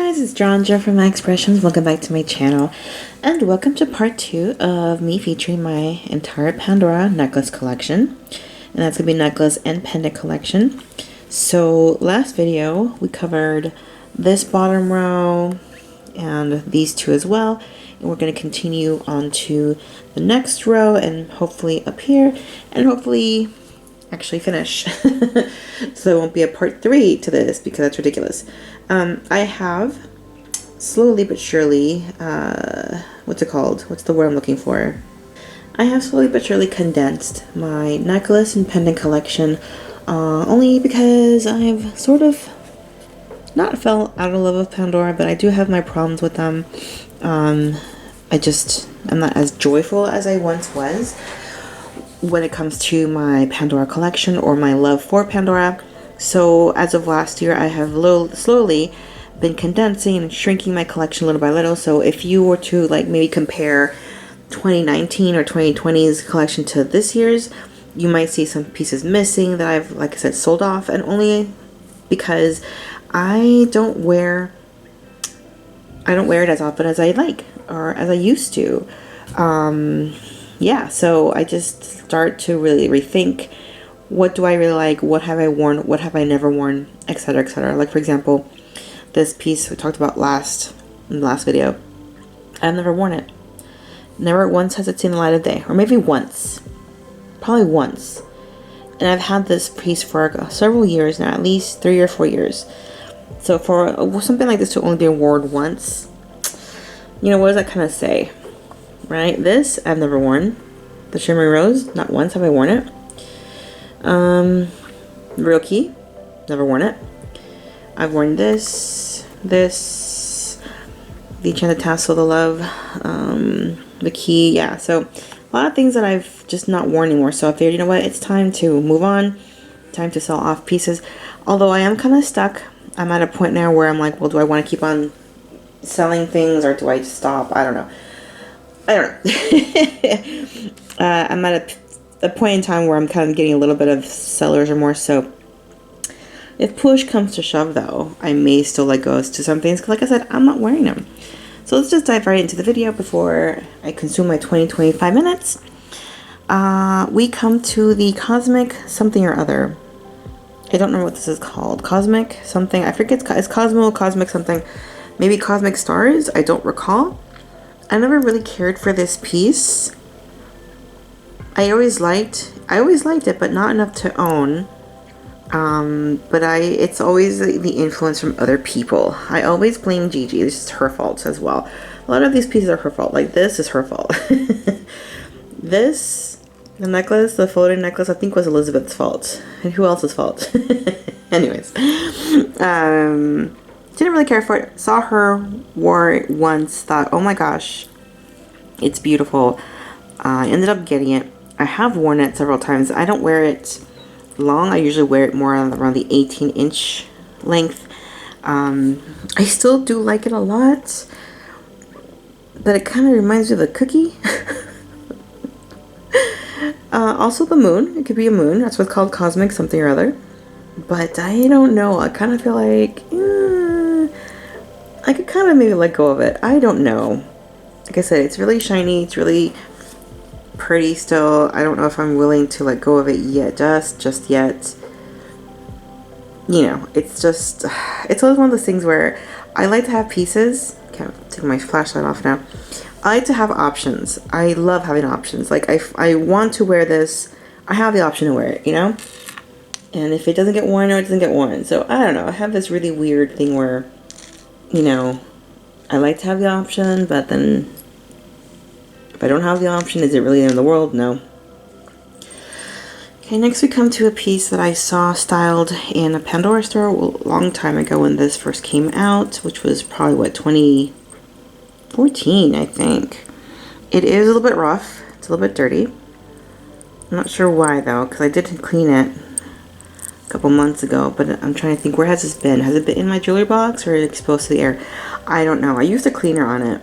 guys, it's Janja from My Expressions. Welcome back to my channel and welcome to part 2 of me featuring my entire Pandora necklace collection, and that's gonna be necklace and pendant collection. So last video we covered this bottom row and these two as well, and we're going to continue on to the next row and hopefully up here and hopefully actually finish. So there won't be a part 3 to this because that's ridiculous. I have slowly but surely, what's it called? What's the word I'm looking for? I have slowly but surely condensed my necklace and pendant collection, only because I've sort of not fell out of love with Pandora, but I do have my problems with them. I'm not as joyful as I once was when it comes to my Pandora collection or my love for Pandora. So as of last year, I have slowly been condensing and shrinking my collection little by little. So if you were to like maybe compare 2019 or 2020's collection to this year's, you might see some pieces missing that I've, like I said, sold off, and only because I don't wear it as often as I like or as I used to. Yeah, so I just start to really rethink, what do I really like, what have I worn, what have I never worn, etc, etc. Like for example, this piece we talked about in the last video, I've never worn it. Never once has it seen the light of day, or maybe once, probably once. And I've had this piece for several years now, at least 3 or 4 years. So for something like this to only be worn once, you know, what does that kind of say, right? This I've never worn. The Shimmery Rose, not once have I worn it. Real Key, never worn it. I've worn this, the Enchanted Tassel, the Love, the Key, yeah. So a lot of things that I've just not worn anymore. So I figured, you know what, it's time to move on, time to sell off pieces. Although I am kind of stuck. I'm at a point now where I'm like, well, do I want to keep on selling things or do I just stop? I don't know. I'm at a point in time where I'm kind of getting a little bit of seller's remorse. So if push comes to shove, though, I may still let go to some things. Because like I said, I'm not wearing them. So let's just dive right into the video before I consume my 20-25 minutes. We come to the Cosmic something or other. I don't know what this is called. Cosmic something. I forget. It's Cosmo, Cosmic something. Maybe Cosmic Stars. I don't recall. I never really cared for this piece. I always liked it, but not enough to own. But it's always the influence from other people. I always blame Gigi. This is her fault as well. A lot of these pieces are her fault. Like this is her fault. The necklace, the floating necklace, I think was Elizabeth's fault. And who else's fault? Anyways. Didn't really care for it. Saw her, wore it once, thought, oh my gosh, it's beautiful. I ended up getting it. I have worn it several times. I don't wear it long. I usually wear it more around the 18-inch length. I still do like it a lot, but it kind of reminds me of the cookie. Also the moon. It could be a moon. That's what's called Cosmic something or other. But I don't know. I kind of feel like I could kind of maybe let go of it. I don't know. Like I said, it's really shiny. It's really pretty still. I don't know if I'm willing to let go of it yet. Just yet. You know, it's always one of those things where I like to have pieces. Can't take my flashlight off now. I like to have options. I love having options. Like I want to wear this, I have the option to wear it, you know? And if it doesn't get worn, it doesn't get worn. So I don't know. I have this really weird thing where, you know, I like to have the option, but then if I don't have the option, is it really the end of the world? No. Okay, next we come to a piece that I saw styled in a Pandora store a long time ago when this first came out, which was probably, what, 2014, I think. It is a little bit rough. It's a little bit dirty. I'm not sure why, though, because I did clean it a couple months ago, but I'm trying to think, where has this been? Has it been in my jewelry box or exposed to the air? I don't know. I used a cleaner on it,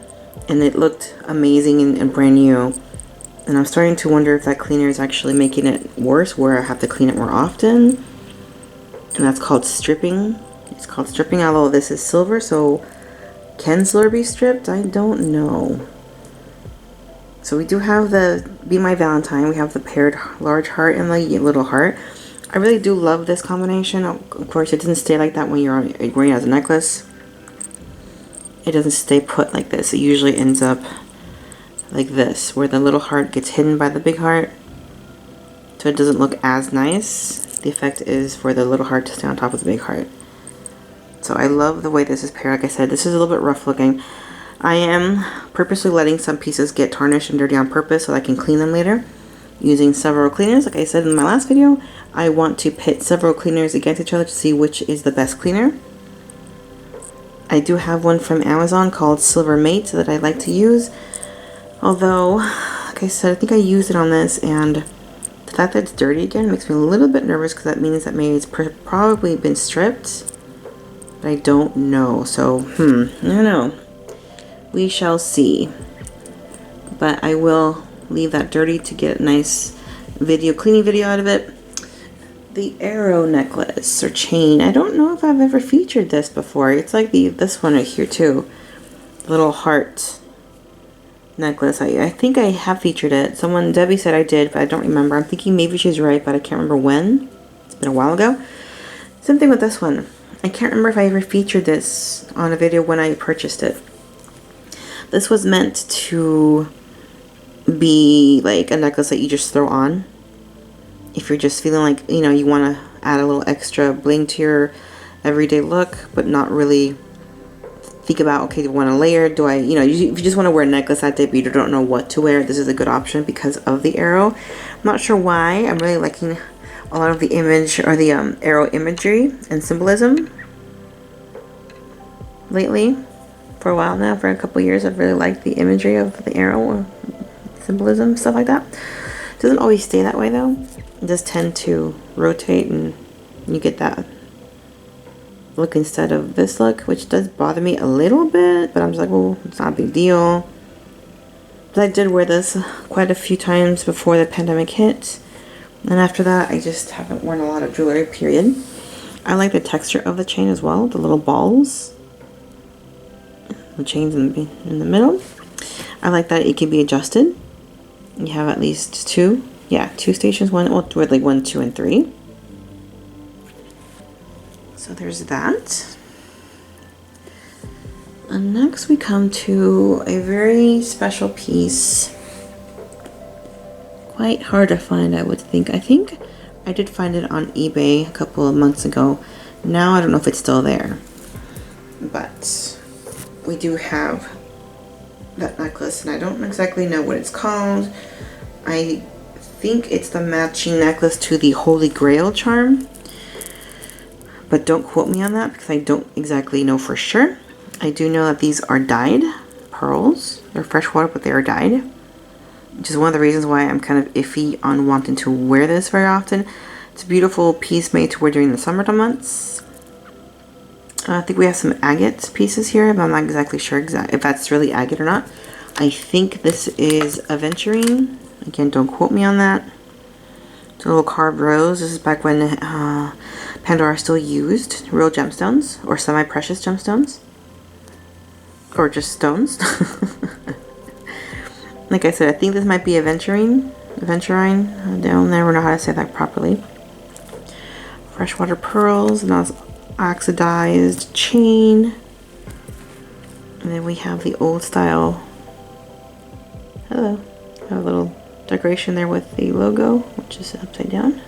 and it looked amazing and brand new. And I'm starting to wonder if that cleaner is actually making it worse, where I have to clean it more often. And that's called stripping. It's called stripping, although this is silver, so Can silver be stripped? I don't know. So we do have the Be My Valentine. We have the paired large heart and the little heart. I really do love this combination. Of course, it doesn't stay like that when you're wearing it as a necklace. It doesn't stay put like this. It usually ends up like this, where the little heart gets hidden by the big heart. So it doesn't look as nice. The effect is for the little heart to stay on top of the big heart. So I love the way this is paired. Like I said, this is a little bit rough looking. I am purposely letting some pieces get tarnished and dirty on purpose so that I can clean them later using several cleaners. Like I said in my last video, I want to pit several cleaners against each other to see which is the best cleaner. I do have one from Amazon called Silver Mate that I like to use. Although, like I said, I think I used it on this, and the fact that it's dirty again makes me a little bit nervous because that means that maybe it's probably been stripped. But I don't know. So, I don't know. We shall see. But I will leave that dirty to get a nice cleaning video out of it. The arrow necklace or chain. I don't know if I've ever featured this before. It's like this one right here too. The little heart necklace. I think I have featured it. Debbie said I did, but I don't remember. I'm thinking maybe she's right, but I can't remember when. It's been a while ago. Same thing with this one. I can't remember if I ever featured this on a video when I purchased it. This was meant to be like a necklace that you just throw on. If you're just feeling like, you want to add a little extra bling to your everyday look, but not really think about, okay, do I want to layer? Do I, if you just want to wear a necklace that day, but you don't know what to wear, this is a good option because of the arrow. I'm not sure why. I'm really liking a lot of the image or the arrow imagery and symbolism lately. For a while now, for a couple years, I've really liked the imagery of the arrow symbolism, stuff like that. It doesn't always stay that way though. It does tend to rotate and you get that look instead of this look, which does bother me a little bit, but I'm just like, well, it's not a big deal. But I did wear this quite a few times before the pandemic hit, and after that I just haven't worn a lot of jewelry, period. I like the texture of the chain as well, the little balls, the chains in the middle. I like that it can be adjusted. You have at least two stations, with like 1, 2, and 3. So there's that. And next we come to a very special piece. Quite hard to find, I would think. I think I did find it on eBay a couple of months ago. Now I don't know if it's still there. But we do have that necklace, and I don't exactly know what it's called. I think it's the matching necklace to the Holy Grail charm, but don't quote me on that because I don't exactly know for sure. I do know that these are dyed pearls. They're freshwater, but they are dyed, which is one of the reasons why I'm kind of iffy on wanting to wear this very often. It's a beautiful piece made to wear during the summer months. I think we have some agate pieces here, but I'm not exactly sure if that's really agate or not. I think this is aventurine. Again, don't quote me on that. It's a little carved rose. This is back when Pandora still used real gemstones or semi-precious gemstones. Or just stones. Like I said, I think this might be aventurine. I don't never know how to say that properly. Freshwater pearls, and that's oxidized chain. And then we have the old style. Hello. Have a little decoration there with the logo, which is upside down.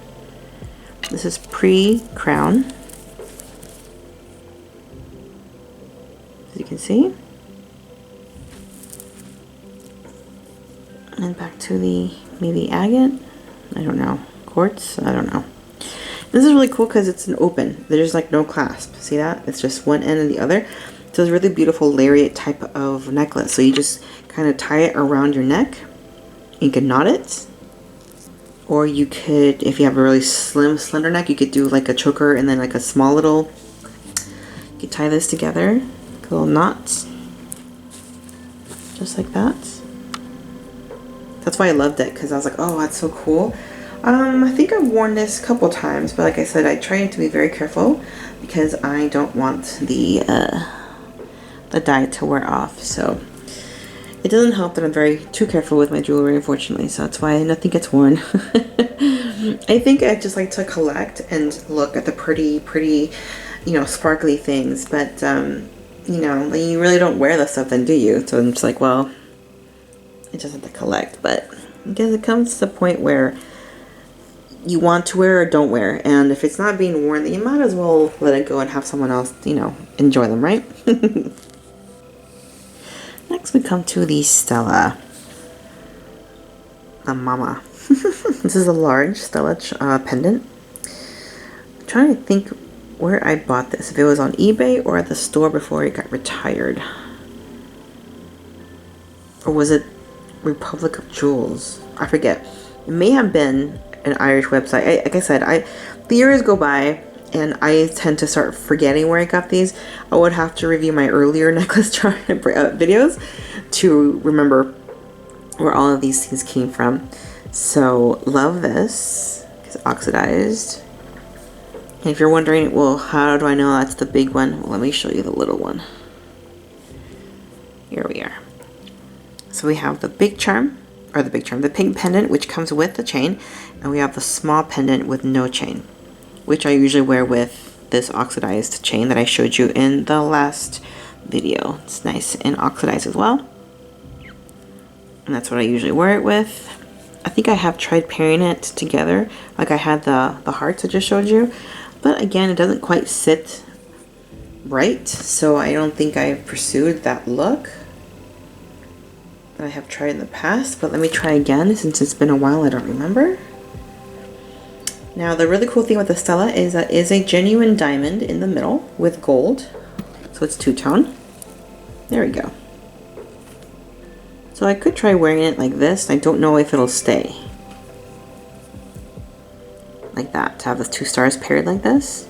This is pre-crown, as you can see. And back to the maybe agate, I don't know, quartz, I don't know. This is really cool because it's an open. There's like no clasp. See that? It's just one end and the other. So it's a really beautiful lariat type of necklace. So you just kind of tie it around your neck. You could knot it, or you could, if you have a really slender neck, you could do like a choker and then like a small little, you could tie this together, like a little knot, just like that. That's why I loved it, because I was like, oh, that's so cool. I think I've worn this a couple times, but like I said, I try to be very careful because I don't want the the dye to wear off. So it doesn't help that I'm too careful with my jewelry, unfortunately. So that's why nothing gets worn. I think I just like to collect and look at the pretty, you know, sparkly things. But you know, you really don't wear this stuff then, do you? So I'm just like, well, I just have to collect. But I guess it comes to the point where you want to wear or don't wear, and if it's not being worn, then you might as well let it go and have someone else, you know, enjoy them, right? Next we come to the Stella, the mama. This is a large Stella pendant. I'm trying to think where I bought this, if it was on eBay or at the store before it got retired, or was it Republic of Jewels? I forget. It may have been an Irish website. Like I said, the years go by and I tend to start forgetting where I got these. I would have to review my earlier necklace chart videos to remember where all of these things came from. So love this. It's oxidized. And if you're wondering, well, how do I know that's the big one? Well, let me show you the little one. Here we are. So we have the big charm, the pink pendant, which comes with the chain, and we have the small pendant with no chain, which I usually wear with this oxidized chain that I showed you in the last video. It's nice and oxidized as well, and that's what I usually wear it with. I think I have tried pairing it together, like I had the hearts I just showed you, but again, it doesn't quite sit right, so I don't think I pursued that look that I have tried in the past. But let me try again, since it's been a while, I don't remember. Now the really cool thing with the Stella is that it is a genuine diamond in the middle with gold, so it's two-tone. There we go. So I could try wearing it like this. I don't know if it'll stay like that, to have the two stars paired like this.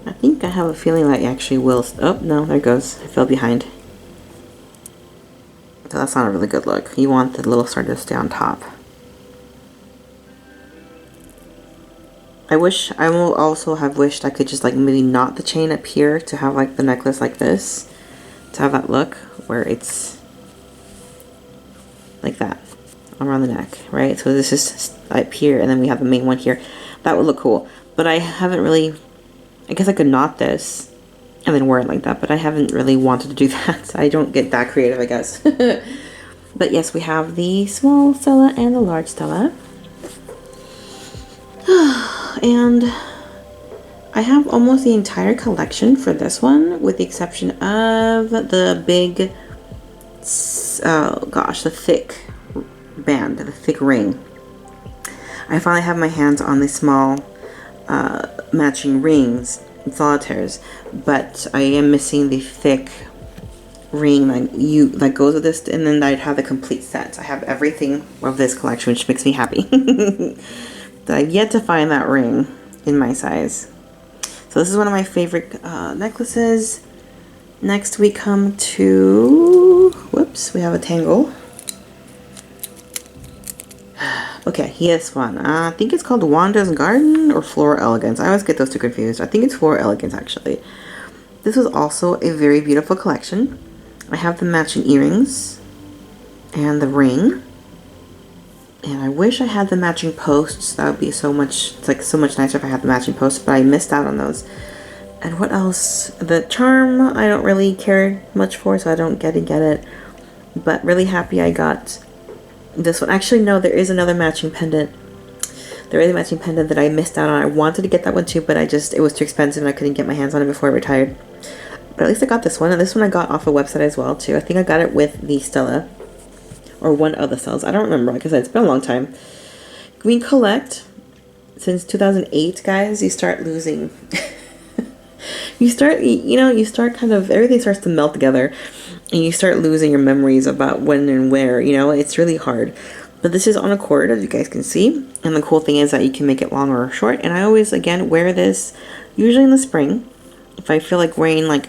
I think I have a feeling that it actually will. Oh no, there it goes. I fell behind. So that's not a really good look. You want the little star to stay on top. I will also have wished I could just like maybe knot the chain up here to have like the necklace like this, to have that look where it's like that around the neck, right? So this is up here, and then we have the main one here. That would look cool, but I haven't really, I guess I could knot this and then wear it like that, but I haven't really wanted to do that. I don't get that creative, I guess. But yes, we have the small Stella and the large Stella. And I have almost the entire collection for this one, with the exception of the big, oh gosh, the thick band, the thick ring. I finally have my hands on the small matching rings and solitaires, but I am missing the thick ring that goes with this, and then I'd have the complete set. I have everything of this collection, which makes me happy. But I've yet to find that ring in my size. So this is one of my favorite necklaces. Next we come to, whoops, we have a tangle. Okay, this one. I think it's called Wanda's Garden or Floral Elegance. I always get those two confused. I think it's Floral Elegance, actually. This was also a very beautiful collection. I have the matching earrings and the ring. And I wish I had the matching posts. That would be so much, it's like so much nicer if I had the matching posts, but I missed out on those. And what else? The charm, I don't really care much for, so I don't get it. But really happy I got this one. Actually, no, there is another matching pendant. There is a matching pendant that I missed out on. I wanted to get that one too, but it was too expensive and I couldn't get my hands on it before I retired. But at least I got this one, and this one I got off a website as well too. I think I got it with the Stella, or one of the Stellas. I don't remember. Like I said, it's been a long time. We collect since 2008, guys. You start losing. you start kind of, everything starts to melt together, and you start losing your memories about when and where. It's really hard. But this is on a cord, as you guys can see. And the cool thing is that you can make it long or short. And I always, again, wear this usually in the spring. If I feel like wearing like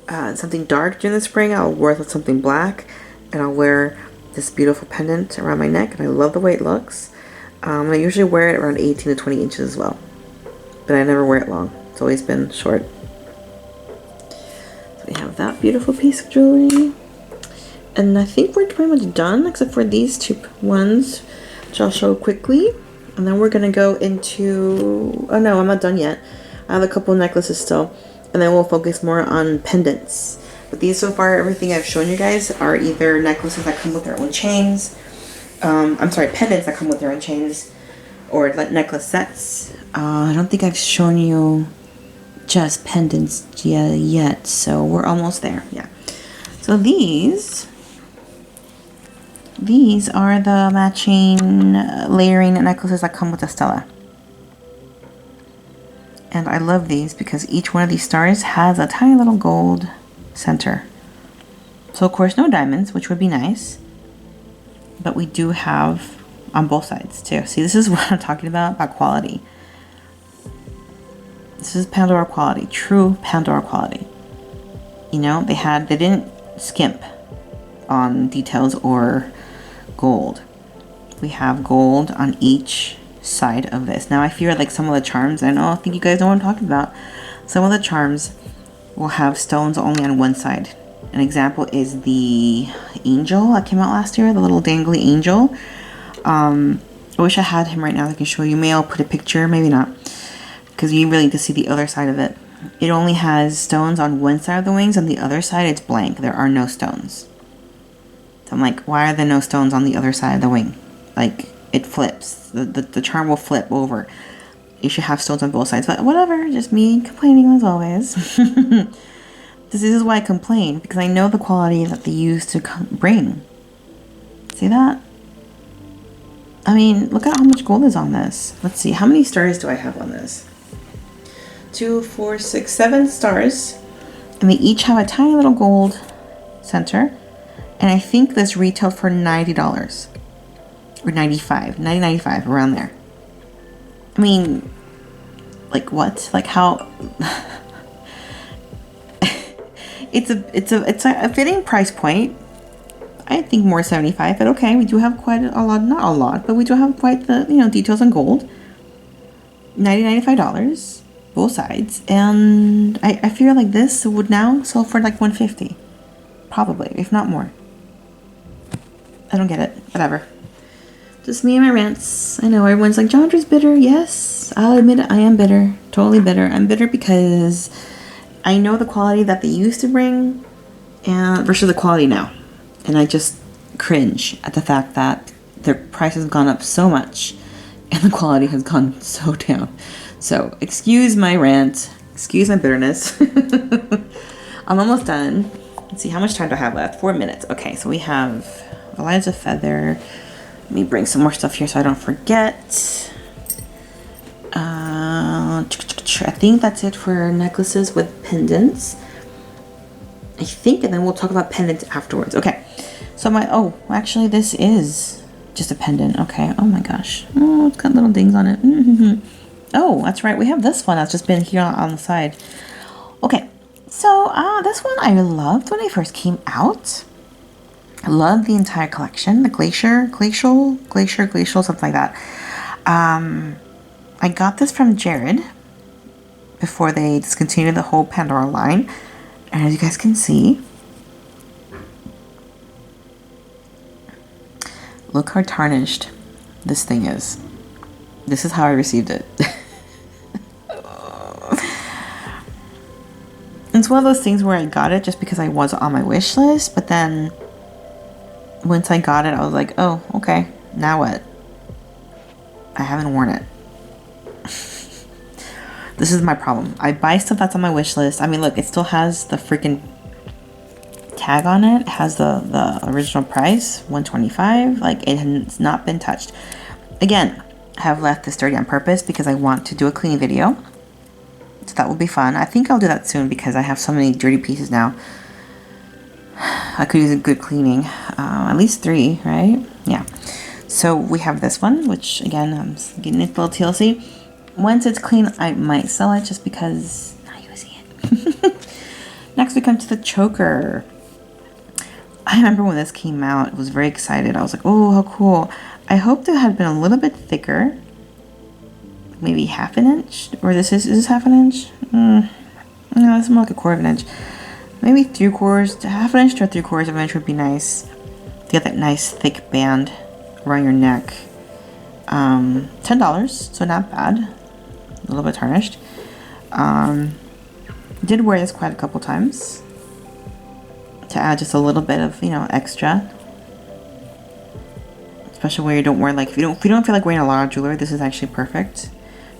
something dark during the spring, I'll wear something black. And I'll wear this beautiful pendant around my neck. And I love the way it looks. I usually wear it around 18 to 20 inches as well. But I never wear it long. It's always been short. So We have that beautiful piece of jewelry. And I think we're pretty much done, except for these two ones, which I'll show quickly. And then we're gonna go into, oh no, I'm not done yet. I have a couple necklaces still. And then we'll focus more on pendants. But these so far, everything I've shown you guys are either necklaces that come with their own chains. I'm sorry, pendants that come with their own chains. Or necklace sets. I don't think I've shown you just pendants yet. So we're almost there, yeah. So these are the matching layering necklaces that come with the Stella. And I love these because each one of these stars has a tiny little gold center. So of course no diamonds, which would be nice. But we do have on both sides too. See, this is what I'm talking about quality. This is Pandora quality, true Pandora quality. You know, they didn't skimp on details or gold. We have gold on each side of this. Now I feel like some of the charms, I think you guys know what I'm talking about. Some of the charms will have stones only on one side. An example is the angel that came out last year, the little dangly angel. I wish I had him right now. I can show you. Maybe I'll put a picture, maybe not, because you really need to see the other side of it. It only has stones on one side of the wings, and the other side it's blank. There are no stones. So I'm like, why are there no stones on the other side of the wing? Like, it flips. The charm will flip over. You should have stones on both sides. But whatever, just me complaining as always. This is why I complain, because I know the quality that they use to bring. See that? I mean, look at how much gold is on this. Let's see, how many stars do I have on this? 2, 4, 6, 7 stars. And they each have a tiny little gold center. And I think this retailed for $90 or $95, around there. I mean, like what? Like how? it's a fitting price point. I think more 75, but okay, we do have quite a lot, not a lot, but we do have quite the, details on gold. $95, both sides. And I feel like this would now sell for like $150, probably, if not more. I don't get it. Whatever. Just me and my rants. I know everyone's like, Jondra's bitter. Yes, I'll admit it. I am bitter. Totally bitter. I'm bitter because I know the quality that they used to bring versus the quality now. And I just cringe at the fact that their price has gone up so much and the quality has gone so down. So excuse my rant. Excuse my bitterness. I'm almost done. Let's see, how much time do I have left? 4 minutes. Okay, so we have Eliza Feather. Let me bring some more stuff here so I don't forget. I think that's it for necklaces with pendants. I think, and then we'll talk about pendants afterwards. Okay, so actually this is just a pendant. Okay, oh my gosh. Oh, it's got little dings on it. Oh, that's right, we have this one that's just been here on the side. Okay, so this one I loved when it first came out. I love the entire collection, the Glacier, something like that. I got this from Jared before they discontinued the whole Pandora line. And as you guys can see, look how tarnished this thing is. This is how I received it. It's one of those things where I got it just because I was on my wish list, but then once I got it, I was like, oh, okay, now what? I haven't worn it. This is my problem. I buy stuff that's on my wish list. I mean, look, it still has the freaking tag on it. It has the original price, $125. Like, it has not been touched. Again, I have left this dirty on purpose because I want to do a cleaning video. So that will be fun. I think I'll do that soon because I have so many dirty pieces now. I could use a good cleaning. At least 3, right? Yeah. So we have this one, which again, I'm getting it a little TLC. Once it's clean, I might sell it just because I'm not using it. Next, we come to the choker. I remember when this came out, I was very excited. I was like, oh, how cool. I hoped it had been a little bit thicker. Maybe half an inch? Or this is half an inch? No, it's more like a quarter of an inch. maybe 3/4, half an inch to 3/4 of an inch would be nice. To get that nice thick band around your neck. $10, so not bad. A little bit tarnished. Did wear this quite a couple times to add just a little bit of, you know, extra. Especially where you don't wear, like, if you don't feel like wearing a lot of jewelry, this is actually perfect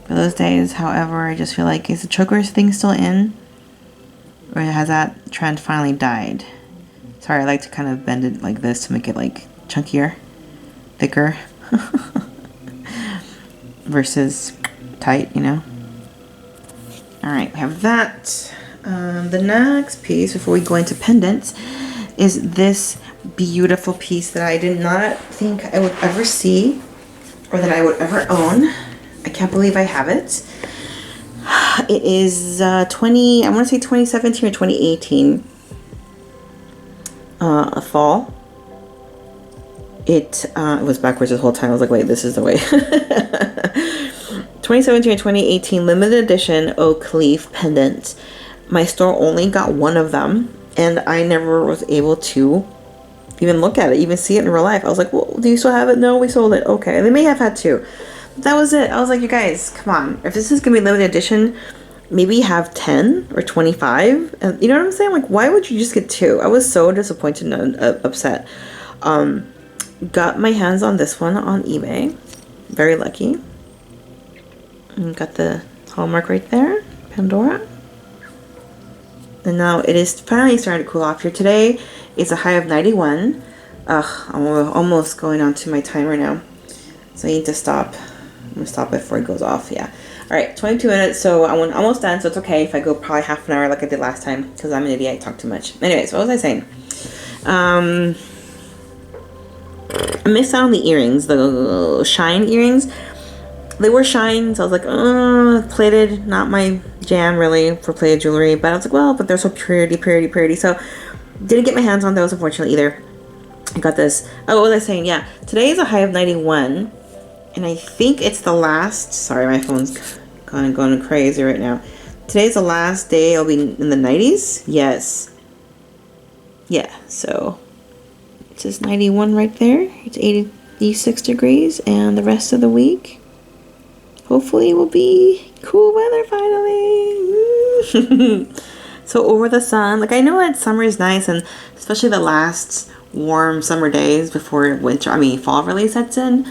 for those days. However, I just feel like, is the choker thing still in, or has that trend finally died? Sorry, I like to kind of bend it like this to make it like chunkier, thicker, versus tight, you know. All right, we have that. The next piece before we go into pendants is this beautiful piece that I did not think I would ever see or that I would ever own. I can't believe I have it. It is I want to say 2017 or 2018 a fall. It was backwards this whole time. I was like, wait, this is the way. 2017 or 2018 limited edition oak leaf pendant. My store only got one of them, and I never was able to even look at it, even see it in real life. I was like, well, do you still have it? No, we sold it. Okay. They may have had two. But that was it. I was like, you guys, come on. If this is going to be limited edition, maybe have 10 or 25. And you know what I'm saying? Like, why would you just get two? I was so disappointed and upset. Got my hands on this one on eBay. Very lucky. And got the hallmark right there. Pandora. And now it is finally starting to cool off here. Today is a high of 91. Ugh, I'm almost going on to my timer now. So I need to stop. I'm going to stop before it goes off. Yeah. All right, 22 minutes. So I'm almost done. So it's okay if I go probably half an hour like I did last time. Because I'm an idiot. I talk too much. Anyways, what was I saying? I missed out on the earrings. The shine earrings. They were shine, so I was like, plated, not my jam really for plated jewelry. But I was like, well, but they're so pretty. So didn't get my hands on those, unfortunately, either. I got this. Oh, what was I saying? Yeah, today is a high of 91, and I think it's the last. Sorry, my phone's kind of going crazy right now. Today's the last day I'll be in the 90s. Yes. Yeah. So it says 91 right there. It's 86 degrees, and the rest of the week, hopefully, will be cool weather finally. So over the sun, like I know that summer is nice, and especially the last warm summer days before fall really sets in.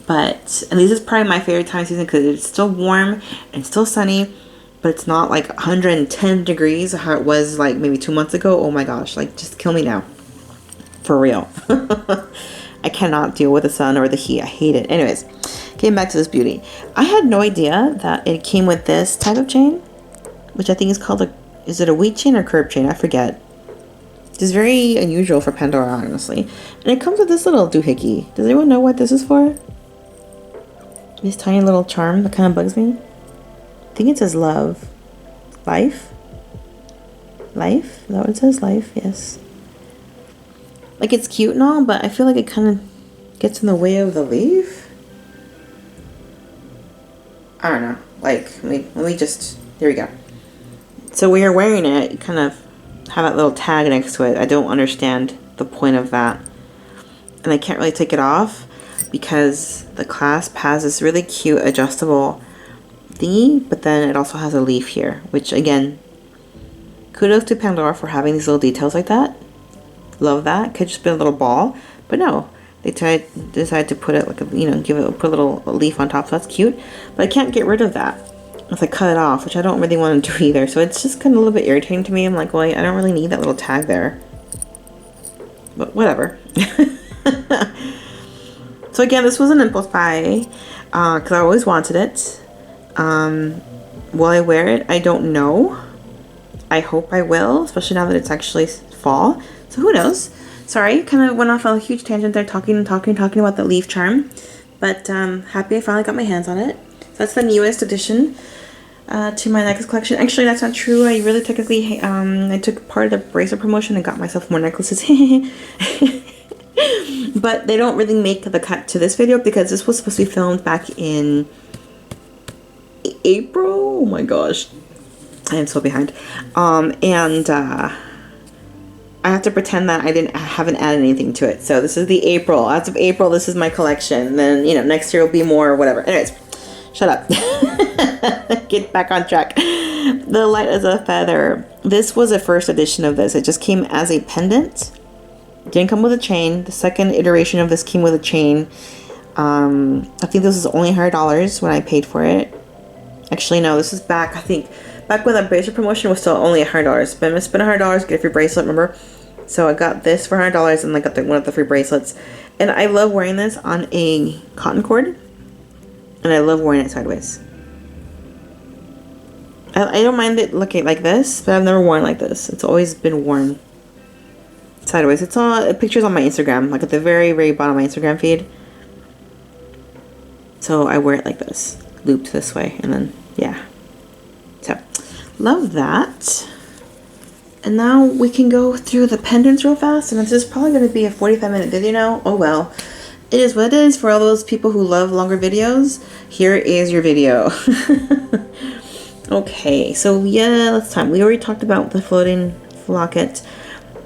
But, and this is probably my favorite time season because it's still warm and still sunny, but it's not like 110 degrees how it was like maybe 2 months ago. Oh my gosh, like just kill me now. For real. I cannot deal with the sun or the heat. I hate it. Anyways, getting back to this beauty. I had no idea that it came with this type of chain, which I think is called is it a wheat chain or curb chain? I forget. It's very unusual for Pandora, honestly. And it comes with this little doohickey. Does anyone know what this is for? This tiny little charm that kind of bugs me. I think it says love. Life? Life? Is that what it says? Life? Yes. Like, it's cute and all, but I feel like it kind of gets in the way of the leaf. I don't know. Like, let me just... There we go. So when you're wearing it, you kind of have that little tag next to it. I don't understand the point of that. And I can't really take it off because the clasp has this really cute adjustable thingy, but then it also has a leaf here, which again, kudos to Pandora for having these little details like that. Love that. Could just be a little ball, but no, they decided to put it like put a little leaf on top, so that's cute. But I can't get rid of that if I cut it off, which I don't really want to do either. So it's just kind of a little bit irritating to me. I'm like, well, I don't really need that little tag there, but whatever. So again, this was an impulse buy because I always wanted it. Will I wear it? I don't know. I hope I will, especially now that it's actually fall. So who knows? Sorry, kind of went off a huge tangent there talking about the leaf charm. But happy I finally got my hands on it. So that's the newest addition to my necklace collection. Actually, that's not true. I really technically, I took part of the bracelet promotion and got myself more necklaces. But they don't really make the cut to this video because this was supposed to be filmed back in April. Oh my gosh. I am so behind. And I have to pretend that I haven't added anything to it. So this is the April. As of April, this is my collection. And then, you know, next year will be more or whatever. Anyways, shut up. Get back on track. The Light as a Feather. This was a first edition of this. It just came as a pendant. Didn't come with a chain. The second iteration of this came with a chain. I think this was only $100 when I paid for it. Actually, no, this is back, I think, back when the bracelet promotion was still only $100. Spend $100, get a free bracelet, remember? So I got this for $100 and I got one of the free bracelets. And I love wearing this on a cotton cord. And I love wearing it sideways. I don't mind it looking like this, but I've never worn it like this. It's always been worn sideways. It's all pictures on my Instagram, like at the very, very bottom of my Instagram feed. So I wear it like this, looped this way, and then, yeah. So, love that. And now we can go through the pendants real fast, and this is probably going to be a 45-minute video now. Oh well. It is what it is. For all those people who love longer videos, here is your video. Okay, so yeah, let's time. We already talked about the floating locket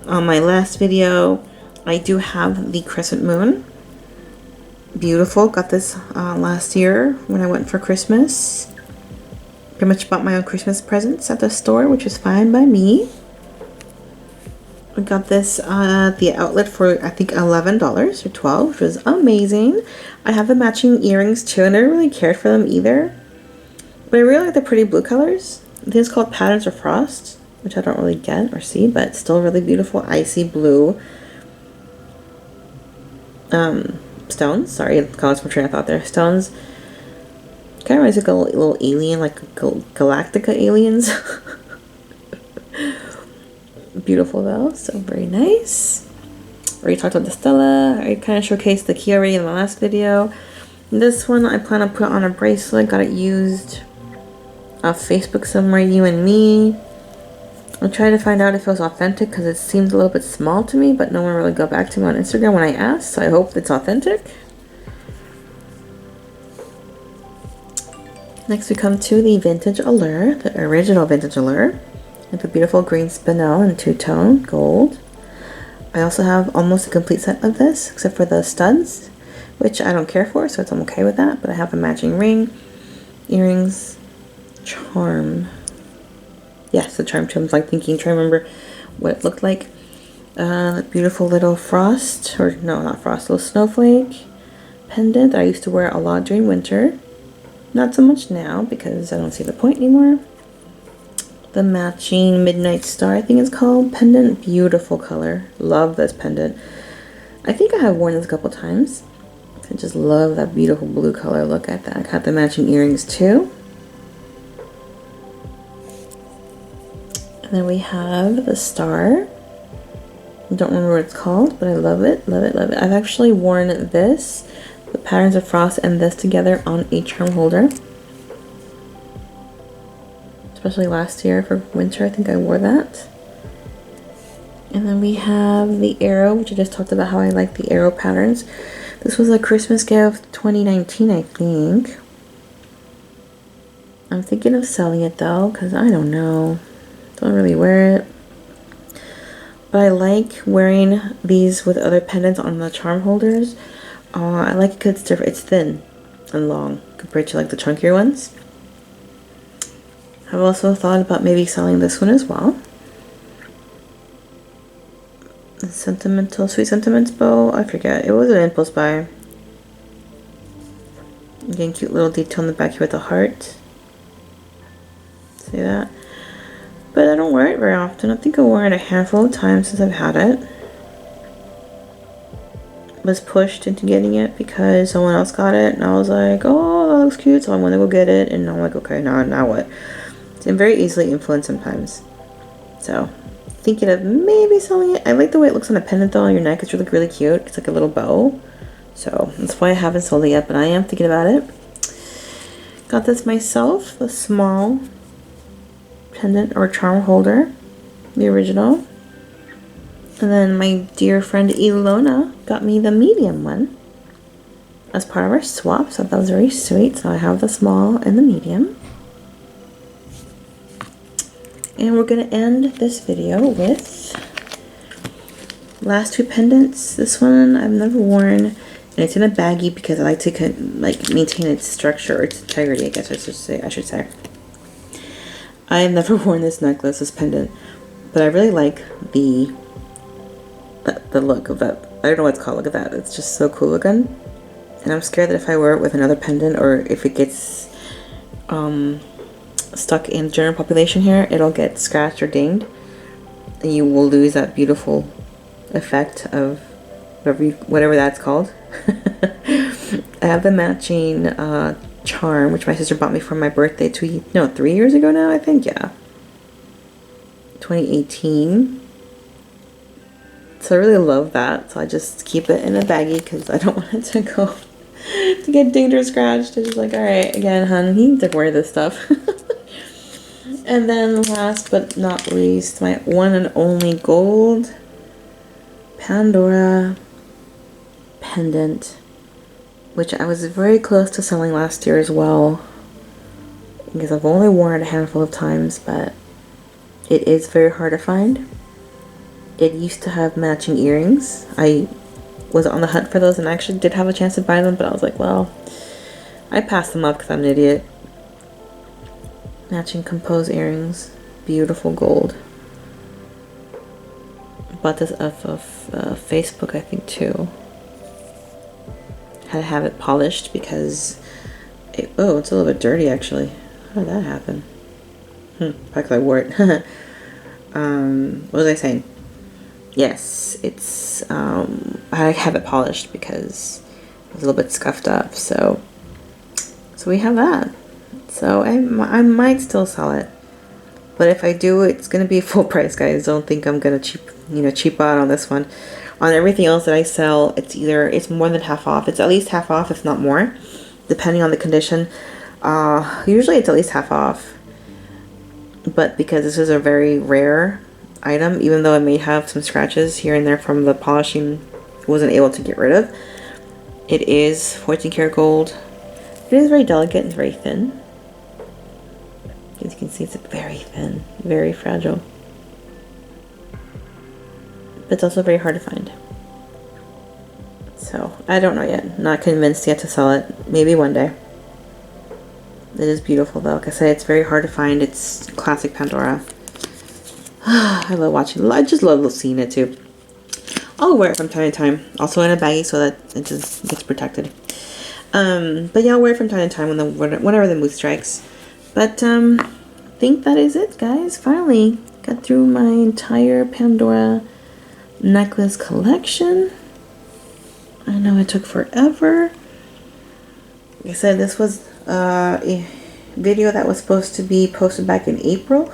on my last video. I do have the crescent moon. Beautiful. Got this last year when I went for Christmas. Pretty much bought my own Christmas presents at the store, which is fine by me. I got this at the outlet for I think $11 or $12, which was amazing. I have the matching earrings too, and I didn't really care for them either. But I really like the pretty blue colors. I think it's called Patterns or Frost, which I don't really get or see, but it's still really beautiful icy blue stones. Sorry, lost my train of thought there. Stones. Kind of reminds me of a little alien, like Galactica aliens. Beautiful though, so very nice. Already talked about the Stella. I kind of showcased the key already in the last video. This one I plan to put on a bracelet. Got it used off Facebook somewhere, you and me. I'm trying to find out if it was authentic because it seemed a little bit small to me, but no one really got back to me on Instagram when I asked, so I hope it's authentic. Next we come to the vintage allure, the original vintage allure, with a beautiful green spinel and two-tone gold. I also have almost a complete set of this, except for the studs, which I don't care for, so I'm okay with that. But I have a matching ring, earrings, charm. Yes, the charm too. I'm like thinking, trying to remember what it looked like. Beautiful little frost, or no, not frost, little snowflake pendant that I used to wear a lot during winter. Not so much now because I don't see the point anymore. The matching Midnight Star, I think it's called, pendant. Beautiful color. Love this pendant. I think I have worn this a couple times. I just love that beautiful blue color. Look at that. I got the matching earrings too. And then we have the star. I don't remember what it's called, but I love it. Love it, love it. I've actually worn this, the Patterns of Frost, and this together on a charm holder. Especially last year for winter, I think I wore that. And then we have the arrow, which I just talked about how I like the arrow patterns. This was a Christmas gift 2019, I think. I'm thinking of selling it though, because I don't know. Don't really wear it. But I like wearing these with other pendants on the charm holders. I like it because it's different. It's thin and long compared to like the chunkier ones. I've also thought about maybe selling this one as well. The sentimental, sweet sentiments bow. I forget. It was an impulse buy. Again, cute little detail in the back here with a heart. See that? But I don't wear it very often. I think I wore it a handful of times since I've had it. Was pushed into getting it because someone else got it, and I was like, oh, that looks cute, so I'm gonna go get it. And I'm like, okay, now what? I'm very easily influenced sometimes. So, thinking of maybe selling it. I like the way it looks on a pendant though on your neck. It's really cute. It's like a little bow. So, that's why I haven't sold it yet, but I am thinking about it. Got this myself, the small pendant or charm holder, the original. And then my dear friend Ilona got me the medium one as part of our swap, so that was very sweet. So I have the small and the medium. And we're going to end this video with last two pendants. This one I've never worn, and it's in a baggie because I like to like maintain its structure or its integrity, I guess I should say. I have never worn this necklace, this pendant, but I really like the look of that. I don't know what it's called. Look at that. It's just so cool looking. And I'm scared that if I wear it with another pendant, or if it gets stuck in the general population here, it'll get scratched or dinged, and you will lose that beautiful effect of whatever that's called. I have the matching charm, which my sister bought me for my birthday 3 years ago now, I think. Yeah, 2018. So I really love that. So I just keep it in a baggie because I don't want it to go to get dinged or scratched. It's just like, all right, again, hun, you need to wear this stuff. And then last but not least, my one and only gold Pandora pendant, which I was very close to selling last year as well, because I've only worn it a handful of times, but it is very hard to find. It used to have matching earrings. I was on the hunt for those and actually did have a chance to buy them, but I was like, well, I passed them up because I'm an idiot. Matching composed earrings, beautiful gold. Bought this off of Facebook, I think, too. Had to have it polished because it's a little bit dirty actually. How did that happen? Probably because I wore it. What was I saying? Yes, it's I had to have it polished because it was a little bit scuffed up. So we have that. So I might still sell it, but if I do, it's gonna be full price, guys. Don't think I'm gonna cheap out on this one. On everything else that I sell, it's more than half off. It's at least half off, if not more, depending on the condition. Usually it's at least half off, but because this is a very rare item, even though it may have some scratches here and there from the polishing, wasn't able to get rid of. It is 14 karat gold. It is very delicate and very thin. As you can see, it's very thin, very fragile. But it's also very hard to find. So, I don't know yet. Not convinced yet to sell it. Maybe one day. It is beautiful though. Like I said, it's very hard to find. It's classic Pandora. I love watching it. I just love seeing it too. I'll wear it from time to time. Also in a baggie so that it just gets protected. But yeah, I'll wear it from time to time whenever the mood strikes. But I think that is it, guys. Finally got through my entire Pandora necklace collection. I know it took forever. Like I said, this was a video that was supposed to be posted back in April.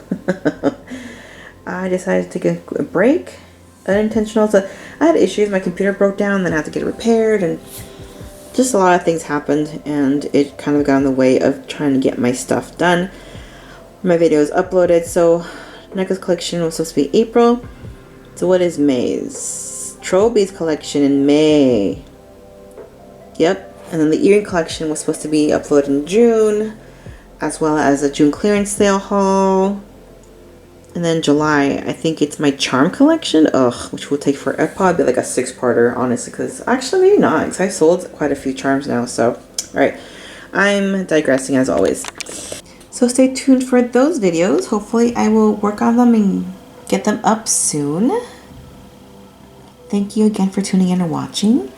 I decided to take a break, unintentional. So I had issues. My computer broke down, then I had to get it repaired, and just a lot of things happened, and it kind of got in the way of trying to get my stuff done. My video is uploaded, so necklace collection was supposed to be April. So what is May's? Trollbeads collection in May. Yep. And then the earring collection was supposed to be uploaded in June, as well as a June clearance sale haul. And then July, I think it's my charm collection, which will take forever. Probably be like a 6-parter, honestly, because actually maybe not, because I've sold quite a few charms now. So, all right, I'm digressing as always. So stay tuned for those videos. Hopefully I will work on them and get them up soon. Thank you again for tuning in and watching.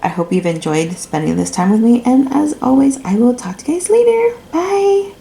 I hope you've enjoyed spending this time with me, and as always, I will talk to you guys later. Bye!